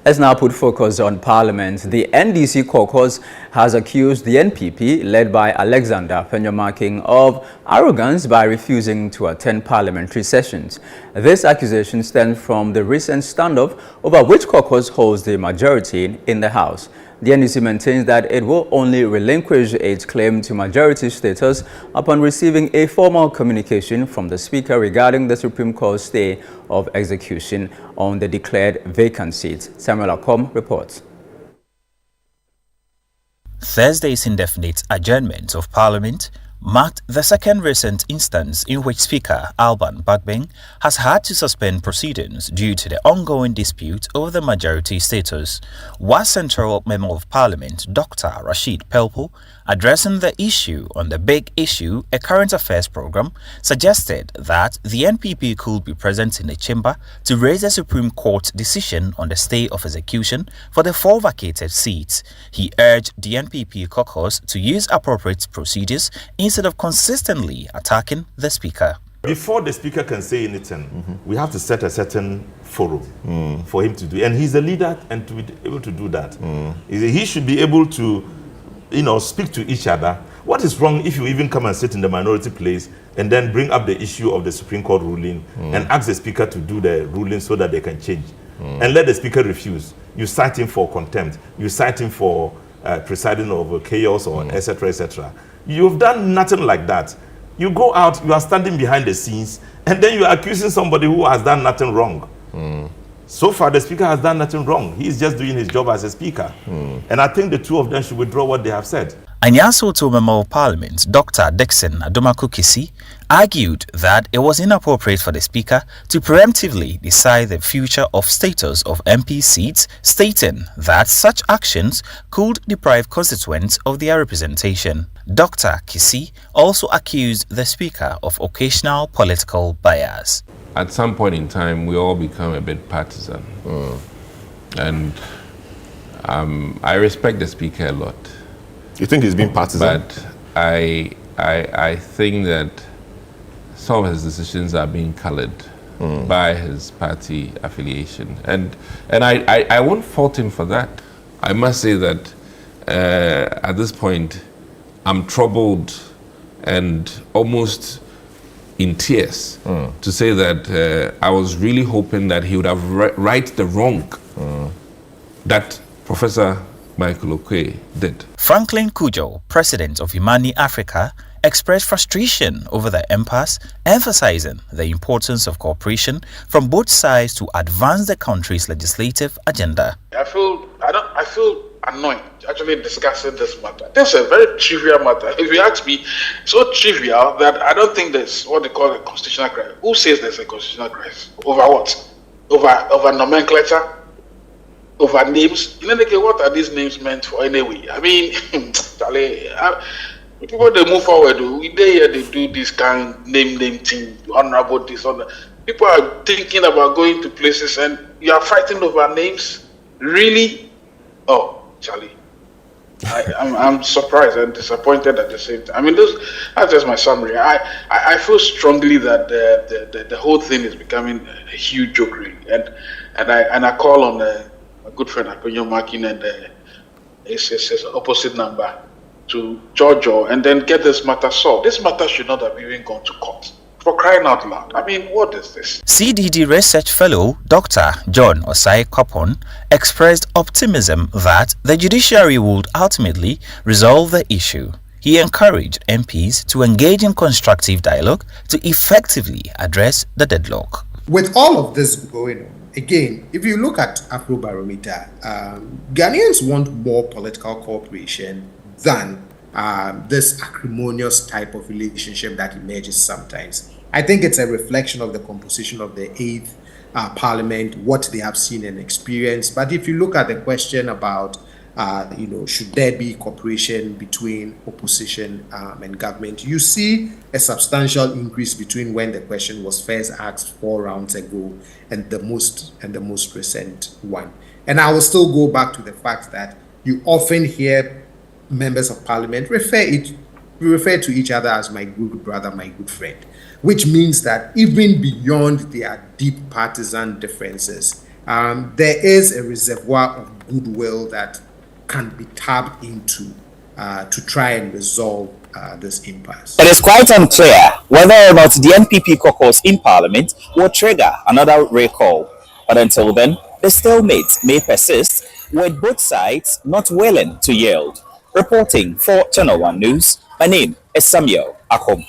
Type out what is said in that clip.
Let's now put focus on Parliament. The NDC Caucus has accused the NPP, led by Alexander Penyamaking, of arrogance by refusing to attend parliamentary sessions. This accusation stems from the recent standoff over which caucus holds the majority in the House. The NDC maintains that it will only relinquish its claim to majority status upon receiving a formal communication from the Speaker regarding the Supreme Court's stay of execution on the declared vacant seats. Samuel Akom reports. Thursday's indefinite adjournment of Parliament marked the second recent instance in which Speaker Alban Bagbin has had to suspend proceedings due to the ongoing dispute over the majority status, while Central Member of Parliament Dr. Rashid Pelpo, addressing the issue on the Big Issue, a current affairs program, suggested that the NPP could be present in the chamber to raise the Supreme Court decision on the stay of execution for the 4 vacated seats. He urged the NPP caucus to use appropriate procedures instead of consistently attacking the Speaker. Before the Speaker can say anything, we have to set a certain forum for him to do. And he's a leader and to be able to do that. He should be able to, speak to each other. What is wrong if you even come and sit in the minority place and then bring up the issue of the Supreme Court ruling and ask the Speaker to do the ruling so that they can change? And let the Speaker refuse. You cite him for contempt. You cite him for presiding over chaos or etc., etc. You've done nothing like that. You go out, you are standing behind the scenes, and then you are accusing somebody who has done nothing wrong. So far, the Speaker has done nothing wrong. He is just doing his job as a Speaker. And I think the two of them should withdraw what they have said. Anyasoto Member of Parliament Dr. Dixon Adomakukisi argued that it was inappropriate for the Speaker to preemptively decide the future of status of MP seats, stating that such actions could deprive constituents of their representation. Dr. Kisi also accused the Speaker of occasional political bias. At some point in time, we all become a bit partisan. And I respect the Speaker a lot. You think he's been partisan? But I think that some of his decisions are being colored by his party affiliation. And I won't fault him for that. I must say that at this point, I'm troubled and almost in tears to say that I was really hoping that he would have right the wrong that Professor Michael Okwe did. Franklin Kujo, president of Imani Africa, expressed frustration over the impasse, emphasizing the importance of cooperation from both sides to advance the country's legislative agenda. I feel annoyed actually discussing this matter. This is a very trivial matter. If you ask me, so trivial that I don't think there's what they call a constitutional crisis. Who says there's a constitutional crisis? Over what? Over nomenclature? Over names? What are these names meant for anyway? I mean, people they move forward, they do this kind of name thing, honorable this, honorable. People are thinking about going to places and you are fighting over names? Really? Oh, Charlie. I'm surprised and disappointed at the same time. I mean, that's just my summary. I feel strongly that the whole thing is becoming a huge jokery, and I call on my good friend Akonyo Makin and his opposite number to Giorgio and then get this matter solved. This matter should not have even gone to court. For crying out loud. I mean, what is this? CDD Research Fellow Dr. John Osai Kopon expressed optimism that the judiciary would ultimately resolve the issue. He encouraged MPs to engage in constructive dialogue to effectively address the deadlock. With all of this going on, again, if you look at Afrobarometer, Ghanaians want more political cooperation than this acrimonious type of relationship that emerges sometimes. I think it's a reflection of the composition of the 8th Parliament, what they have seen and experienced. But if you look at the question about, should there be cooperation between opposition and government, you see a substantial increase between when the question was first asked 4 rounds ago and the most recent one. And I will still go back to the fact that you often hear members of Parliament refer to each other as my good brother, my good friend, which means that even beyond their deep partisan differences, there is a reservoir of goodwill that can be tapped into to try and resolve this impasse. It is quite unclear whether or not the NPP caucus in Parliament will trigger another recall. But until then, the stalemate may persist, with both sides not willing to yield. Reporting for Channel One News, my name is Samuel Akom.